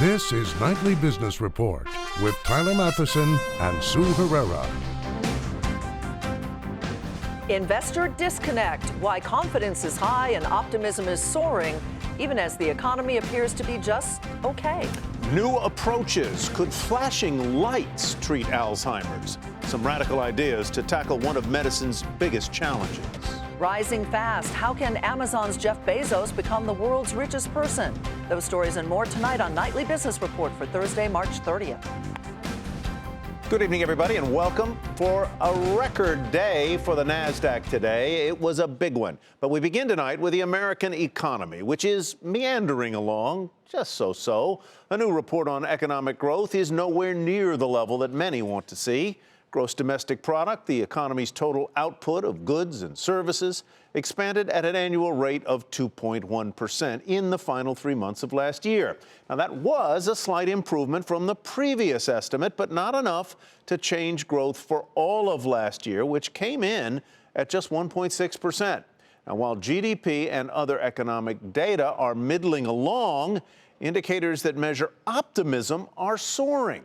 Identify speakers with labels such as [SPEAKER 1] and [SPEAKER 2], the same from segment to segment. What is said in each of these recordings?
[SPEAKER 1] This is Nightly Business Report with Tyler Matheson and Sue Herrera.
[SPEAKER 2] Investor disconnect, why confidence is high and optimism is soaring, even as the economy appears to be just okay.
[SPEAKER 3] New approaches. Could flashing lights treat Alzheimer's? Some radical ideas to tackle one of medicine's biggest challenges.
[SPEAKER 2] Rising fast, how can Amazon's Jeff Bezos become the world's richest person? Those stories and more tonight on Nightly Business Report for Thursday, March 30th.
[SPEAKER 3] Good evening, everybody, and welcome for a record day for the NASDAQ today. It was a big one. But we begin tonight with the American economy, which is meandering along just so-so. A new report on economic growth is nowhere near the level that many want to see. Gross domestic product, the economy's total output of goods and services, expanded at an annual rate of 2.1% in the final 3 months of last year. Now, that was a slight improvement from the previous estimate, but not enough to change growth for all of last year, which came in at just 1.6%. Now, while GDP and other economic data are middling along, indicators that measure optimism are soaring.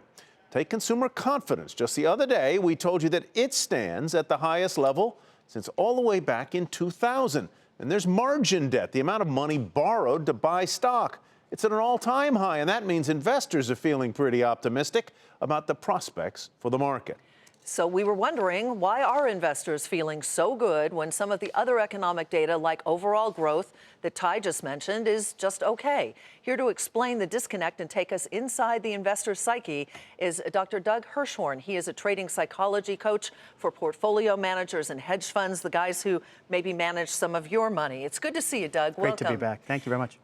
[SPEAKER 3] Take consumer confidence. Just the other day, we told you that it stands at the highest level since all the way back in 2000. And there's margin debt, the amount of money borrowed to buy stock. It's at an all-time high, and that means investors are feeling pretty optimistic about the prospects for the market.
[SPEAKER 2] So we were wondering, why are investors feeling so good when some of the other economic data, like overall growth that Ty just mentioned, is just okay? Here to explain the disconnect and take us inside the investor's psyche is Dr. Doug Hirschhorn. He is a trading psychology coach for portfolio managers and hedge funds, the guys who maybe manage some of your money. It's good to see you, Doug.
[SPEAKER 4] Great to be back. Thank you very much.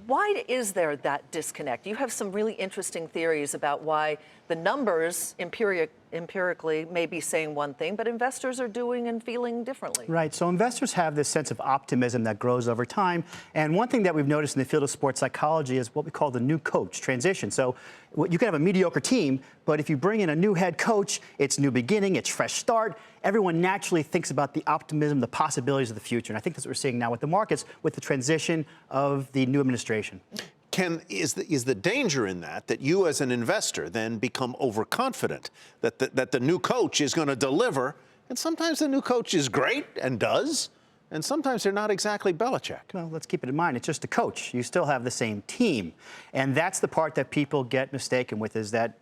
[SPEAKER 2] Why is there that disconnect? You have some really interesting theories about why the numbers empirically may be saying one thing, but investors are doing and feeling differently.
[SPEAKER 4] Right. So investors have this sense of optimism that grows over time. And one thing that we've noticed in the field of sports psychology is what we call the new coach transition. So you can have a mediocre team, but if you bring in a new head coach, it's new beginning, it's fresh start. Everyone naturally thinks about the optimism, the possibilities of the future. And I think that's what we're seeing now with the markets, with the transition of the new administration.
[SPEAKER 3] Is the danger in that you as an investor then become overconfident that the new coach is going to deliver? And sometimes the new coach is great and does, and sometimes they're not exactly Belichick.
[SPEAKER 4] Well, let's keep it in mind. It's just a coach. You still have the same team. And that's the part that people get mistaken with, is that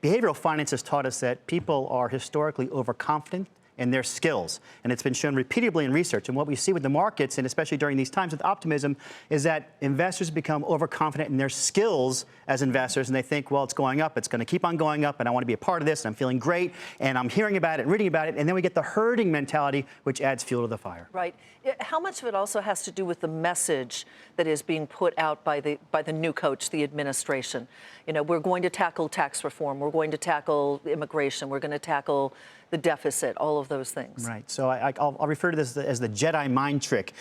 [SPEAKER 4] behavioral finance has taught us that people are historically overconfident in their skills. And it's been shown repeatedly in research. And what we see with the markets, and especially during these times with optimism, is that investors become overconfident in their skills as investors. And they think, well, it's going up, it's going to keep on going up, and I want to be a part of this, and I'm feeling great, and I'm hearing about it and reading about it. And then we get the herding mentality, which adds fuel to the fire.
[SPEAKER 2] Right. How much of it also has to do with the message that is being put out by the new coach, the administration? You know, we're going to tackle tax reform, we're going to tackle immigration, we're going to tackle the deficit, all of those things.
[SPEAKER 4] Right. So I'll refer to this as the Jedi mind trick.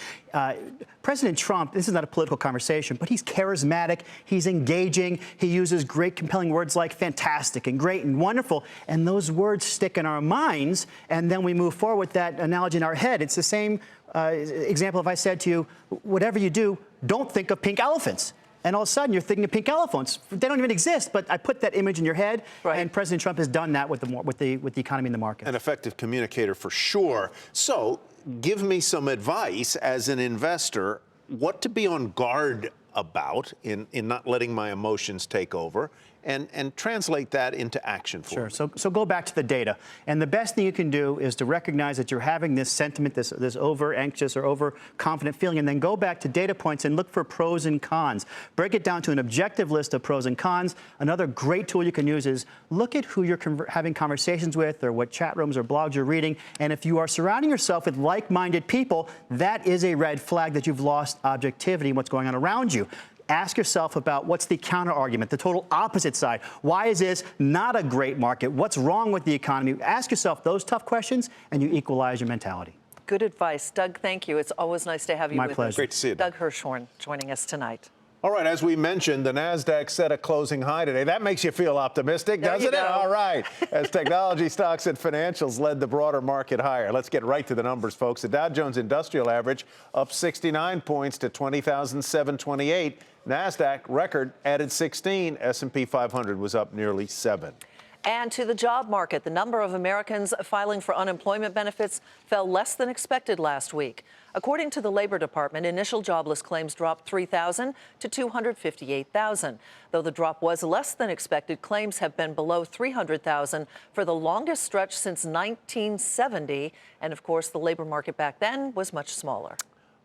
[SPEAKER 4] President Trump, this is not a political conversation, but he's charismatic, he's engaging, he uses great, compelling words like fantastic and great and wonderful, and those words stick in our minds, and then we move forward with that analogy in our head. It's the same example if I said to you, whatever you do, don't think of pink elephants. And all of a sudden, you're thinking of pink elephants. They don't even exist, but I put that image in your head, right. And President Trump has done that with the economy and the market.
[SPEAKER 3] An effective communicator for sure. So give me some advice as an investor, what to be on guard about in not letting my emotions take over, and translate that into action for me.
[SPEAKER 4] Sure. So go back to the data. And the best thing you can do is to recognize that you're having this sentiment, this over-anxious or over-confident feeling, and then go back to data points and look for pros and cons. Break it down to an objective list of pros and cons. Another great tool you can use is look at who you're having conversations with, or what chat rooms or blogs you're reading. And if you are surrounding yourself with like-minded people, that is a red flag that you've lost objectivity in what's going on around you. Ask yourself about what's the counter argument, the total opposite side. Why is this not a great market? What's wrong with the economy? Ask yourself those tough questions, and you equalize your mentality.
[SPEAKER 2] Good advice. Doug, thank you. It's always nice to have you with us.
[SPEAKER 3] My pleasure. Great to see you.
[SPEAKER 2] Doug Hirschhorn joining us tonight.
[SPEAKER 3] All right, as we mentioned, the NASDAQ set a closing high today. That makes you feel optimistic, doesn't it? All right. As technology stocks and financials led the broader market higher. Let's get right to the numbers, folks. The Dow Jones Industrial Average up 69 points to 20,728. NASDAQ record added 16. S&P 500 was up nearly 7.
[SPEAKER 2] And to the job market, the number of Americans filing for unemployment benefits fell less than expected last week. According to the Labor Department, initial jobless claims dropped 3,000 to 258,000. Though the drop was less than expected, claims have been below 300,000 for the longest stretch since 1970. And of course, the labor market back then was much smaller.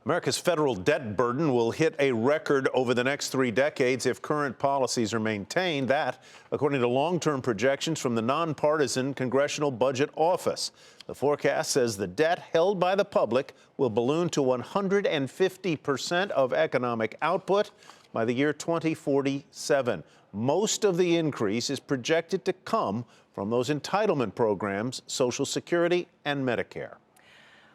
[SPEAKER 3] America's federal debt burden will hit a record over the next 3 decades if current policies are maintained. That, according to long-term projections from the nonpartisan Congressional Budget Office. The forecast says the debt held by the public will balloon to 150% of economic output by the year 2047. Most of the increase is projected to come from those entitlement programs, Social Security and Medicare.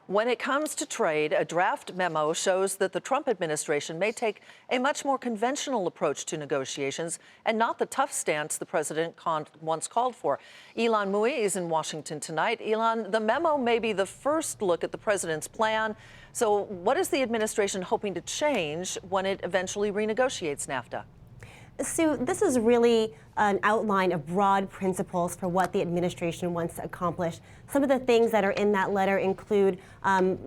[SPEAKER 2] When it comes to trade, a draft memo shows that the Trump administration may take a much more conventional approach to negotiations and not the tough stance the president once called for. Ilan Mui is in Washington tonight. Ilan, the memo may be the first look at the president's plan. So what is the administration hoping to change when it eventually renegotiates NAFTA?
[SPEAKER 5] Sue, this is really an outline of broad principles for what the administration wants to accomplish. Some of the things that are in that letter include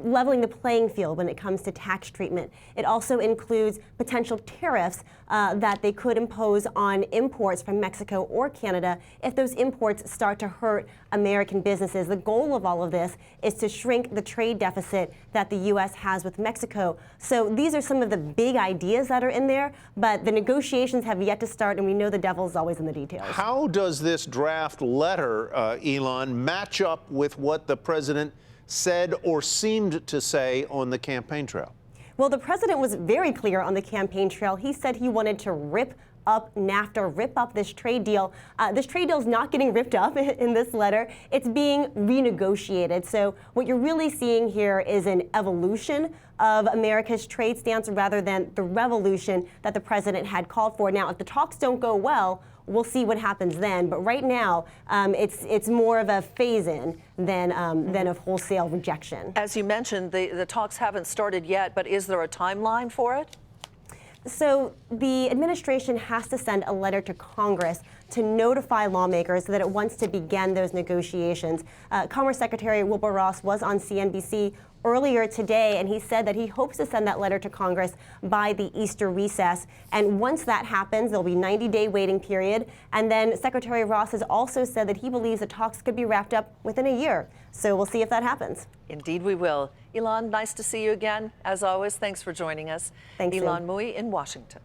[SPEAKER 5] leveling the playing field when it comes to tax treatment. It also includes potential tariffs that they could impose on imports from Mexico or Canada if those imports start to hurt American businesses. The goal of all of this is to shrink the trade deficit that the U.S. has with Mexico. So these are some of the big ideas that are in there, but the negotiations have yet to start, and we know the devil's always in the details.
[SPEAKER 3] How does this draft letter, Elon, match up with what the president said or seemed to say on the campaign trail?
[SPEAKER 5] Well, the president was very clear on the campaign trail. He said he wanted to rip up NAFTA, rip up this trade deal. This trade deal is not getting ripped up in this letter. It's being renegotiated. So what you're really seeing here is an evolution of America's trade stance rather than the revolution that the president had called for. Now, if the talks don't go well, we'll see what happens then. But right now, it's more of a phase-in than a wholesale rejection.
[SPEAKER 2] As you mentioned, the talks haven't started yet, but is there a timeline for it?
[SPEAKER 5] So the administration has to send a letter to Congress to notify lawmakers that it wants to begin those negotiations. Commerce Secretary Wilbur Ross was on CNBC earlier today, and he said that he hopes to send that letter to Congress by the Easter recess. And once that happens, there'll be a 90-day waiting period. And then Secretary Ross has also said that he believes the talks could be wrapped up within a year. So we'll see if that happens.
[SPEAKER 2] Indeed, we will. Ilan, nice to see you again. As always, thanks for joining us.
[SPEAKER 5] Thanks,
[SPEAKER 2] Ilan Mui in Washington.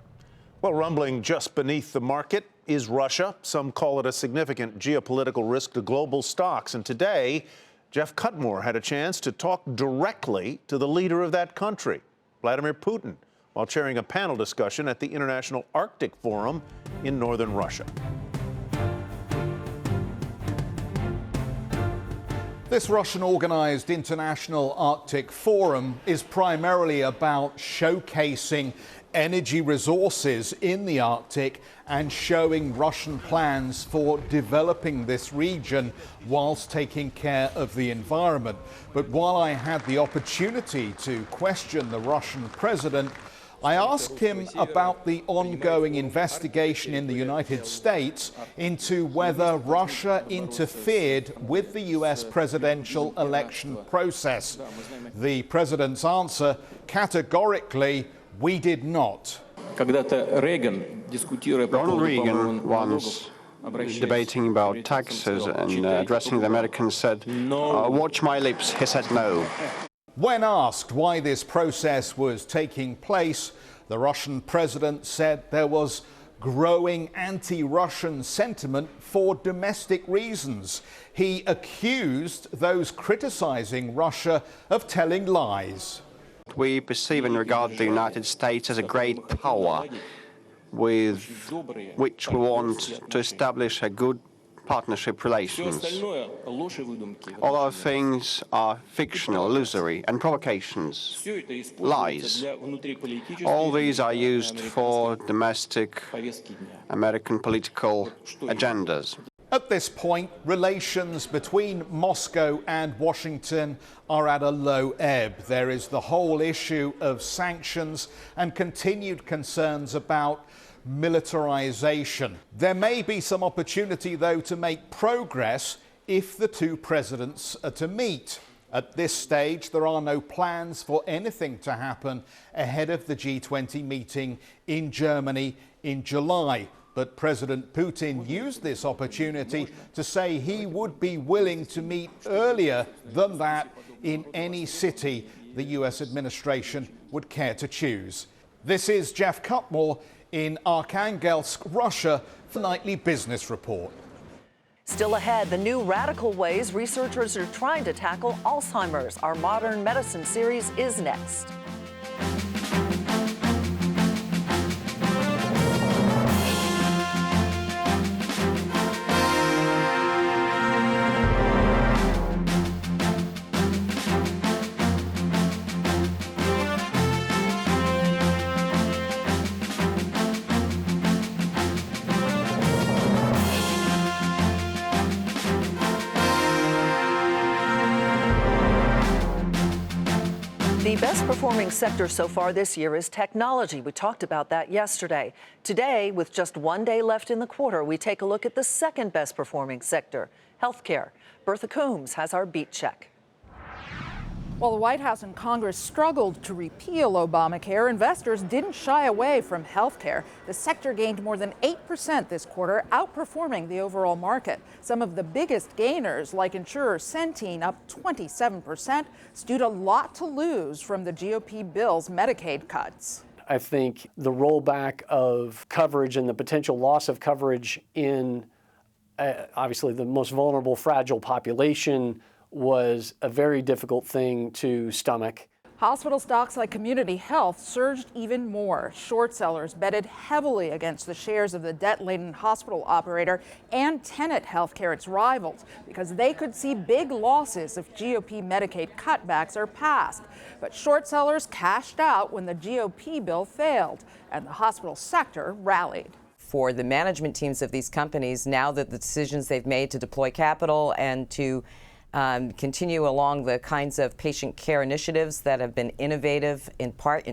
[SPEAKER 3] Well, rumbling just beneath the market is Russia. Some call it a significant geopolitical risk to global stocks. And today, Jeff Cutmore had a chance to talk directly to the leader of that country, Vladimir Putin, while chairing a panel discussion at the International Arctic Forum in northern Russia.
[SPEAKER 6] This Russian-organized International Arctic Forum is primarily about showcasing energy resources in the Arctic and showing Russian plans for developing this region whilst taking care of the environment. But while I had the opportunity to question the Russian president, I asked him about the ongoing investigation in the United States into whether Russia interfered with the US presidential election process. The president's answer, categorically, we did not.
[SPEAKER 7] Ronald Reagan once, debating about taxes and addressing the Americans, said, "Watch my lips." He said no.
[SPEAKER 6] When asked why this process was taking place, the Russian president said there was growing anti-Russian sentiment for domestic reasons. He accused those criticizing Russia of telling lies.
[SPEAKER 7] We perceive and regard the United States as a great power with which we want to establish a good partnership relations. All other things are fictional, illusory, and provocations, lies. All these are used for domestic American political agendas.
[SPEAKER 6] At this point, relations between Moscow and Washington are at a low ebb. There is the whole issue of sanctions and continued concerns about militarization. There may be some opportunity, though, to make progress if the two presidents are to meet. At this stage, there are no plans for anything to happen ahead of the G20 meeting in Germany in July. But President Putin used this opportunity to say he would be willing to meet earlier than that in any city the US administration would care to choose. This is Jeff Cutmore in Arkhangelsk, Russia, for Nightly Business Report.
[SPEAKER 2] Still ahead, the new radical ways researchers are trying to tackle Alzheimer's. Our Modern Medicine series is next. The best performing sector so far this year is technology. We talked about that yesterday. Today, with just one day left in the quarter, we take a look at the second best performing sector, healthcare. Bertha Coombs has our beat check.
[SPEAKER 8] While the White House and Congress struggled to repeal Obamacare, investors didn't shy away from health care. The sector gained more than 8% this quarter, outperforming the overall market. Some of the biggest gainers, like insurer Centene, up 27%, stood a lot to lose from the GOP bill's Medicaid cuts.
[SPEAKER 9] I think the rollback of coverage and the potential loss of coverage in obviously the most vulnerable, fragile population was a very difficult thing to stomach.
[SPEAKER 8] Hospital stocks like Community Health surged even more. Short sellers betted heavily against the shares of the debt-laden hospital operator and Tenet Healthcare, its rivals, because they could see big losses if GOP Medicaid cutbacks are passed. But short sellers cashed out when the GOP bill failed, and the hospital sector rallied.
[SPEAKER 10] For the management teams of these companies, now that the decisions they've made to deploy capital and to continue along the kinds of patient care initiatives that have been innovative, in part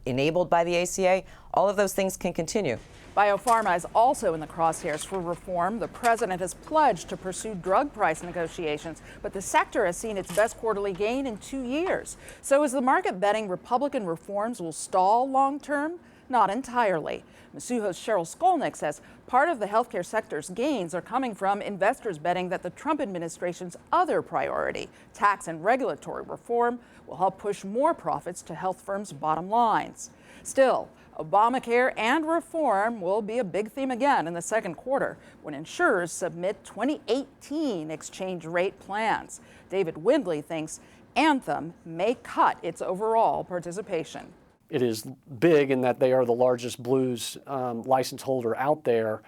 [SPEAKER 10] enabled by the ACA, all of those things can continue.
[SPEAKER 8] Biopharma is also in the crosshairs for reform. The president has pledged to pursue drug price negotiations, but the sector has seen its best quarterly gain in 2 years. So is the market betting Republican reforms will stall long term? Not entirely. Mizuho's Cheryl Skolnick says part of the healthcare sector's gains are coming from investors betting that the Trump administration's other priority, tax and regulatory reform, will help push more profits to health firms' bottom lines. Still, Obamacare and reform will be a big theme again in the second quarter when insurers submit 2018 exchange rate plans. David Windley thinks Anthem may cut its overall participation.
[SPEAKER 9] It is big in that they are the largest Blues license holder out there,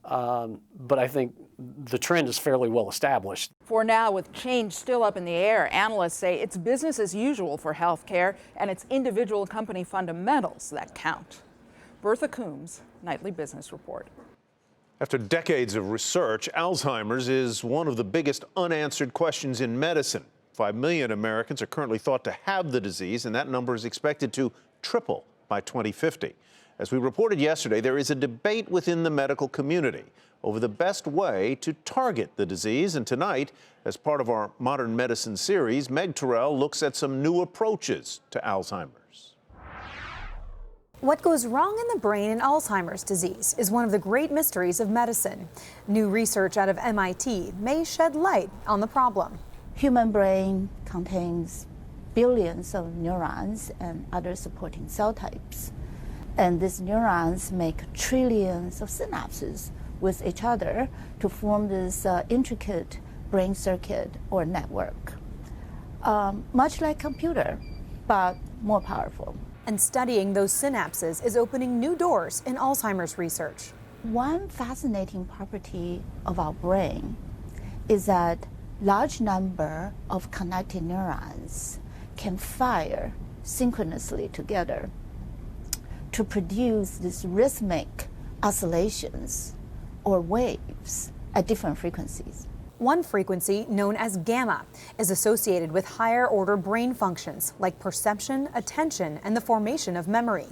[SPEAKER 9] but I think the trend is fairly well established.
[SPEAKER 8] For now, with change still up in the air, analysts say it's business as usual for healthcare and it's individual company fundamentals that count. Bertha Coombs, Nightly Business Report.
[SPEAKER 3] After decades of research, Alzheimer's is one of the biggest unanswered questions in medicine. 5 million Americans are currently thought to have the disease, and that number is expected to triple by 2050. As we reported yesterday, there is a debate within the medical community over the best way to target the disease. And tonight, as part of our Modern Medicine series, Meg Terrell looks at some new approaches to Alzheimer's.
[SPEAKER 11] What goes wrong in the brain in Alzheimer's disease is one of the great mysteries of medicine. New research out of MIT may shed light on the problem.
[SPEAKER 12] Human brain contains billions of neurons and other supporting cell types. And these neurons make trillions of synapses with each other to form this intricate brain circuit or network. Much like a computer, but more powerful.
[SPEAKER 11] And studying those synapses is opening new doors in Alzheimer's research.
[SPEAKER 12] One fascinating property of our brain is that large number of connected neurons can fire synchronously together to produce these rhythmic oscillations or waves at different frequencies.
[SPEAKER 11] One frequency, known as gamma, is associated with higher order brain functions like perception, attention, and the formation of memory.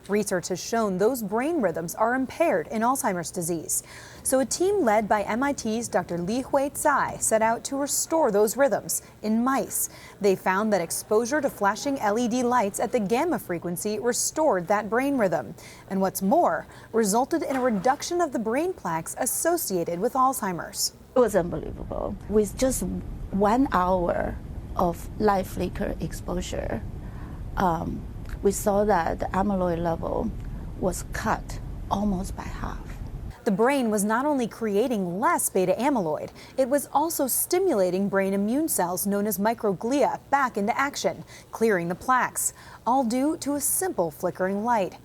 [SPEAKER 11] Research has shown those brain rhythms are impaired in Alzheimer's disease. So a team led by MIT's Dr. Li-Hui Tsai set out to restore those rhythms in mice. They found that exposure to flashing LED lights at the gamma frequency restored that brain rhythm. And what's more, resulted in a reduction of the brain plaques associated with Alzheimer's.
[SPEAKER 12] It was unbelievable. With just 1 hour of light flicker exposure, we saw that the amyloid level was cut almost by half.
[SPEAKER 11] The brain was not only creating less beta amyloid, it was also stimulating brain immune cells known as microglia back into action, clearing the plaques, all due to a simple flickering light.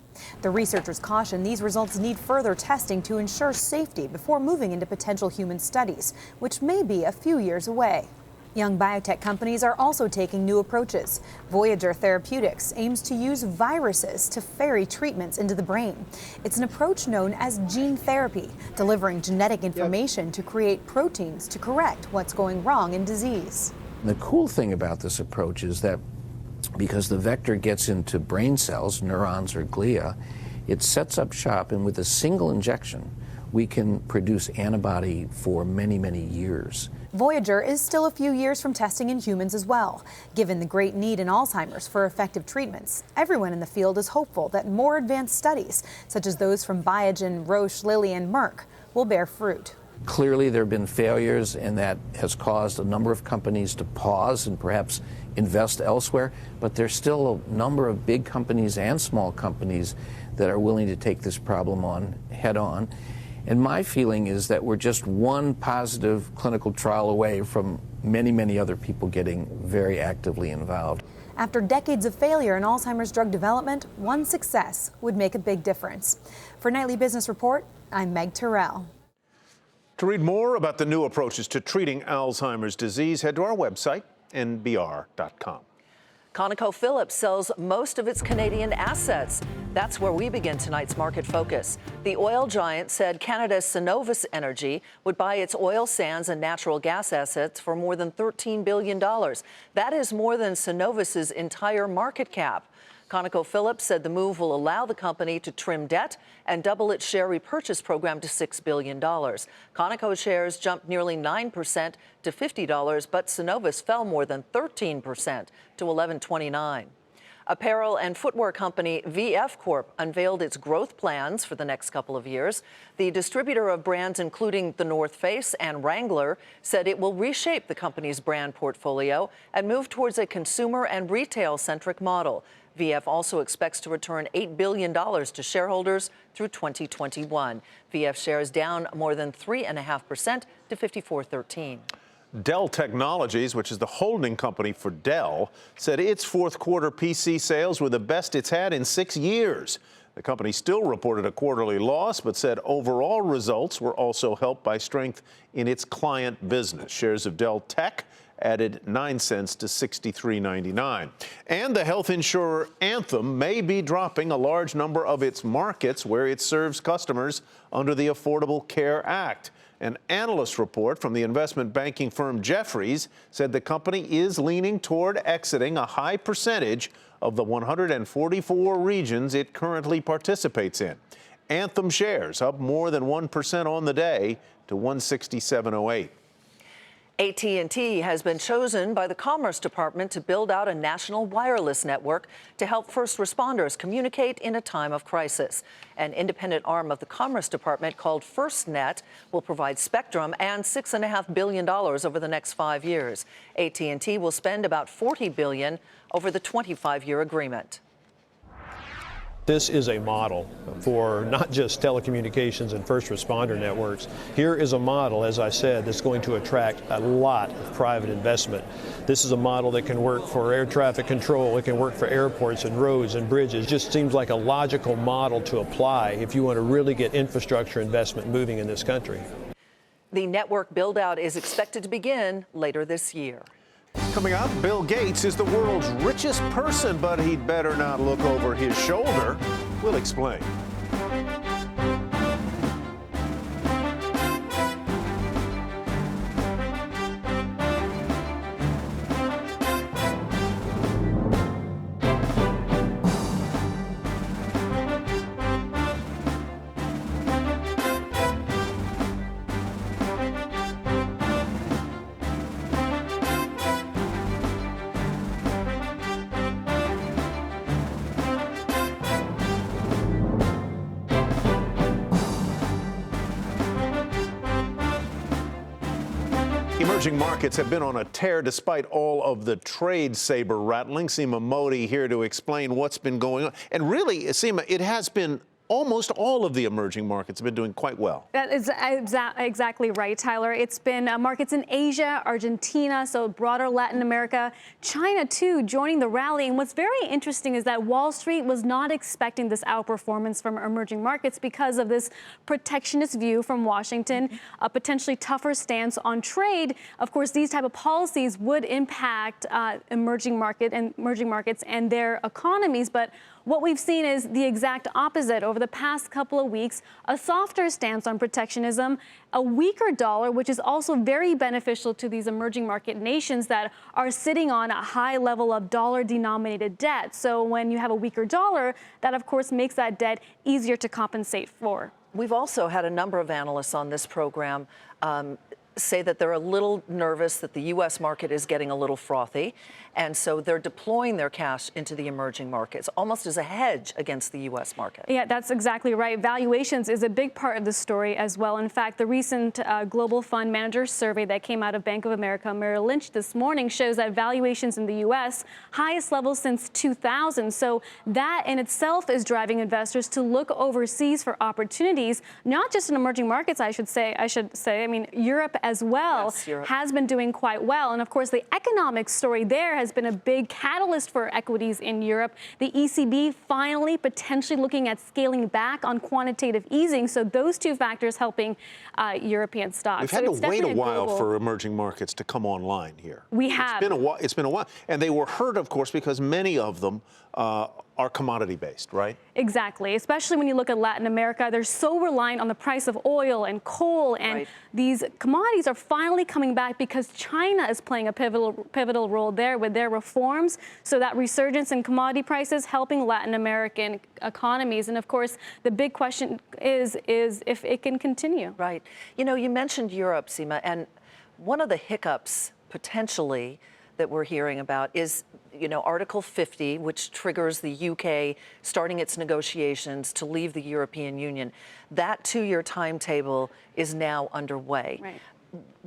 [SPEAKER 11] The researchers caution these results need further testing to ensure safety before moving into potential human studies, which may be a few years away. Young biotech companies are also taking new approaches. Voyager Therapeutics aims to use viruses to ferry treatments into the brain. It's an approach known as gene therapy, delivering genetic information to create proteins to correct what's going wrong in disease.
[SPEAKER 13] The cool thing about this approach is that because the vector gets into brain cells, neurons or glia, it sets up shop, and with a single injection, we can produce antibody for many, many years.
[SPEAKER 11] Voyager is still a few years from testing in humans as well. Given the great need in Alzheimer's for effective treatments, everyone in the field is hopeful that more advanced studies, such as those from Biogen, Roche, Lilly, and Merck, will bear fruit.
[SPEAKER 13] Clearly, there have been failures, and that has caused a number of companies to pause and perhaps invest elsewhere. But there's still a number of big companies and small companies that are willing to take this problem on head on. And my feeling is that we're just one positive clinical trial away from many, many other people getting very actively involved.
[SPEAKER 11] After decades of failure in Alzheimer's drug development, one success would make a big difference. For Nightly Business Report, I'm Meg Terrell.
[SPEAKER 3] To read more about the new approaches to treating Alzheimer's disease, head to our website, nbr.com.
[SPEAKER 2] ConocoPhillips sells most of its Canadian assets. That's where we begin tonight's market focus. The oil giant said Canada's Cenovus Energy would buy its oil sands and natural gas assets for more than $13 billion. That is more than Cenovus's entire market cap. ConocoPhillips said the move will allow the company to trim debt and double its share repurchase program to $6 billion. Conoco shares jumped nearly 9% to $50, but Cenovus fell more than 13% to $11.29. Apparel and footwear company VF Corp unveiled its growth plans for the next couple of years. The distributor of brands including The North Face and Wrangler said it will reshape the company's brand portfolio and move towards a consumer and retail-centric model. VF also expects to return $8 billion to shareholders through 2021. VF shares down more than 3.5% to $54.13.
[SPEAKER 3] Dell Technologies, which is the holding company for Dell, said its fourth quarter PC sales were the best it's had in 6 years. The company still reported a quarterly loss, but said overall results were also helped by strength in its client business. Shares of Dell Tech added 9 cents to $63.99. And the health insurer Anthem may be dropping a large number of its markets where it serves customers under the Affordable Care Act. An analyst report from the investment banking firm Jefferies said the company is leaning toward exiting a high percentage of the 144 regions it currently participates in. Anthem shares up more than 1% on the day to 167.08.
[SPEAKER 2] AT&T has been chosen by the Commerce Department to build out a national wireless network to help first responders communicate in a time of crisis. An independent arm of the Commerce Department called FirstNet will provide spectrum and $6.5 billion over the next 5 years. AT&T will spend about $40 billion over the 25-year agreement.
[SPEAKER 14] this is a model for not just telecommunications and first responder networks. Here is a model, as I said, that's going to attract a lot of private investment. This is a model that can work for air traffic control. It can work for airports and roads and bridges. It just seems like a logical model to apply if you want to really get infrastructure investment moving in this country.
[SPEAKER 2] The network build-out is expected to begin later this year.
[SPEAKER 3] Coming up, Bill Gates is the world's richest person, but he'd better not look over his shoulder. We'll explain. Emerging markets have been on a tear despite all of the trade saber rattling. Seema Modi here to explain what's been going on. And really, Seema, it has been almost all of the emerging markets have been doing quite well.
[SPEAKER 15] That is exactly right, Tyler. It's been markets in Asia, Argentina, so broader Latin America, China too, joining the rally. And what's very interesting is that Wall Street was not expecting this outperformance from emerging markets because of this protectionist view from Washington, a potentially tougher stance on trade. Of course, these type of policies would impact emerging markets and their economies, but what we've seen is the exact opposite over the past couple of weeks, a softer stance on protectionism, a weaker dollar, which is also very beneficial to these emerging market nations that are sitting on a high level of dollar-denominated debt. So when you have a weaker dollar, that of course makes that debt easier to compensate for.
[SPEAKER 2] We've also had a number of analysts on this program say that they're a little nervous that the U.S. market is getting a little frothy, and so they're deploying their cash into the emerging markets, almost as a hedge against the U.S. market.
[SPEAKER 15] Yeah, that's exactly right. Valuations is a big part of the story as well. In fact, the recent Global Fund Manager survey that came out of Bank of America Merrill Lynch this morning shows that valuations in the U.S. highest level since 2000. So that in itself is driving investors to look overseas for opportunities, not just in emerging markets, I should say. I mean, Europe as well has been doing quite well. And of course, the economic story there has been a big catalyst for equities in Europe. The ECB finally potentially looking at scaling back on quantitative easing. So those two factors helping European stocks.
[SPEAKER 3] We've had to wait a while for emerging markets to come online here.
[SPEAKER 15] We have.
[SPEAKER 3] It's been a while. And they were hurt, of course, because many of them are commodity-based, right?
[SPEAKER 15] Exactly, especially when you look at Latin America. They're so reliant on the price of oil and coal, and these commodities are finally coming back because China is playing a pivotal role there with their reforms. So that resurgence in commodity prices helping Latin American economies. And of course, the big question is if it can continue.
[SPEAKER 2] Right. You know, you mentioned Europe, Seema, and one of the hiccups potentially that we're hearing about is, you know, Article 50, which triggers the UK starting its negotiations to leave the European Union. That 2-year timetable is now underway.
[SPEAKER 15] Right.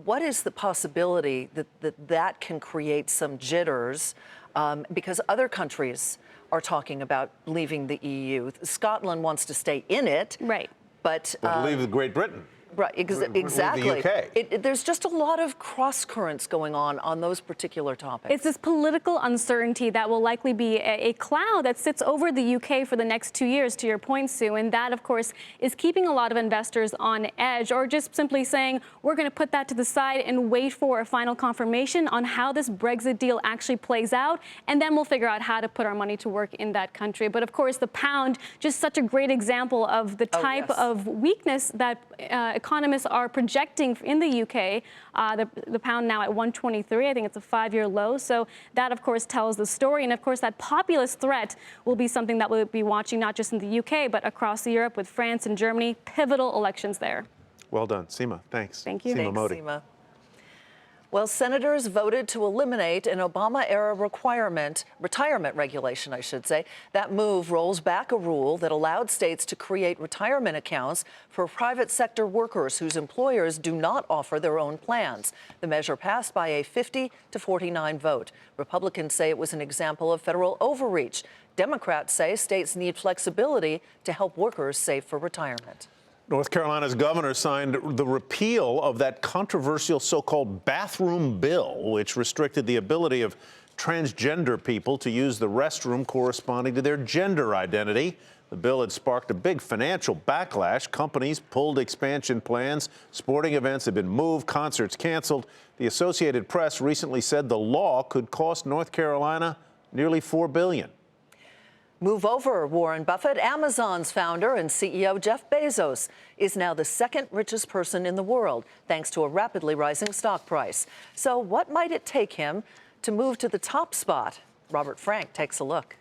[SPEAKER 2] What is the possibility that can create some jitters because other countries are talking about leaving the EU? Scotland wants to stay in it.
[SPEAKER 15] Right.
[SPEAKER 2] But
[SPEAKER 3] leave Great Britain.
[SPEAKER 2] Right, exactly.
[SPEAKER 3] The UK.
[SPEAKER 2] There's just a lot of cross currents going on those particular topics.
[SPEAKER 15] It's this political uncertainty that will likely be a cloud that sits over the UK for the next 2 years, to your point, Sue. And that, of course, is keeping a lot of investors on edge, or just simply saying, we're going to put that to the side and wait for a final confirmation on how this Brexit deal actually plays out. And then we'll figure out how to put our money to work in that country. But of course, the pound, just such a great example of the type of weakness that economists are projecting in the UK. The pound now at 123. I think it's a 5-year low. So that, of course, tells the story. And of course, that populist threat will be something that we'll be watching not just in the UK, but across Europe with France and Germany. Pivotal elections there.
[SPEAKER 3] Well done, Seema. Thanks.
[SPEAKER 15] Thank you.
[SPEAKER 3] Seema Modi.
[SPEAKER 2] Seema. Well, senators voted to eliminate an Obama-era retirement regulation, I should say. That move rolls back a rule that allowed states to create retirement accounts for private sector workers whose employers do not offer their own plans. The measure passed by a 50-49 vote. Republicans say it was an example of federal overreach. Democrats say states need flexibility to help workers save for retirement.
[SPEAKER 3] North Carolina's governor signed the repeal of that controversial so-called bathroom bill, which restricted the ability of transgender people to use the restroom corresponding to their gender identity. The bill had sparked a big financial backlash. Companies pulled expansion plans. Sporting events had been moved, concerts canceled. The Associated Press recently said the law could cost North Carolina nearly $4 billion.
[SPEAKER 2] Move over, Warren Buffett. Amazon's founder and CEO Jeff Bezos is now the second richest person in the world, thanks to a rapidly rising stock price. So what might it take him to move to the top spot? Robert Frank takes a look.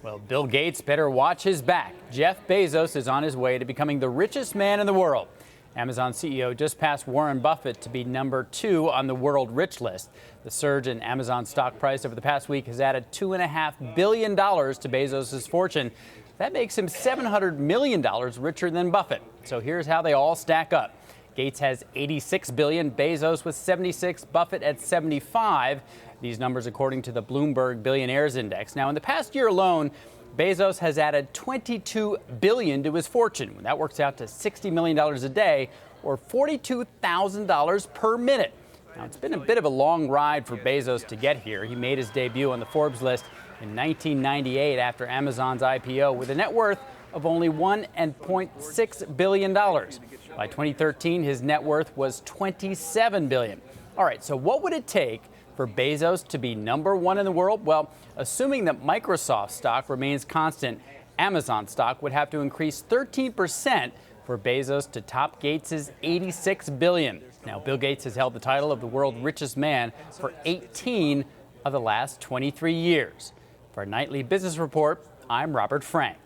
[SPEAKER 16] Well, Bill Gates better watch his back. Jeff Bezos is on his way to becoming the richest man in the world. Amazon CEO just passed Warren Buffett to be number 2 on the world rich list. The surge in Amazon stock price over the past week has added $2.5 billion to Bezos' fortune. That makes him $700 million richer than Buffett. So here's how they all stack up. Gates has $86 billion, Bezos with $76, Buffett at $75. These numbers according to the Bloomberg Billionaires Index. Now, in the past year alone, Bezos has added $22 billion to his fortune. That works out to $60 million a day, or $42,000 per minute. Now, it's been a bit of a long ride for Bezos to get here. He made his debut on the Forbes list in 1998 after Amazon's IPO with a net worth of only $1.6 billion. By 2013, his net worth was $27 billion. All right, so what would it take for Bezos to be number 1 in the world? Well, assuming that Microsoft stock remains constant, Amazon stock would have to increase 13% for Bezos to top Gates' $86 billion. Now, Bill Gates has held the title of the world's richest man for 18 of the last 23 years. For our Nightly Business Report, I'm Robert Frank.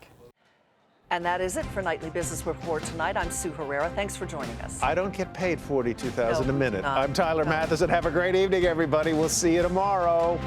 [SPEAKER 2] And that is it for Nightly Business Report tonight. I'm Sue Herrera. Thanks for joining us.
[SPEAKER 3] I don't get paid $42,000 a minute.
[SPEAKER 2] No,
[SPEAKER 3] I'm Tyler Matheson. Have a great evening, everybody. We'll see you tomorrow.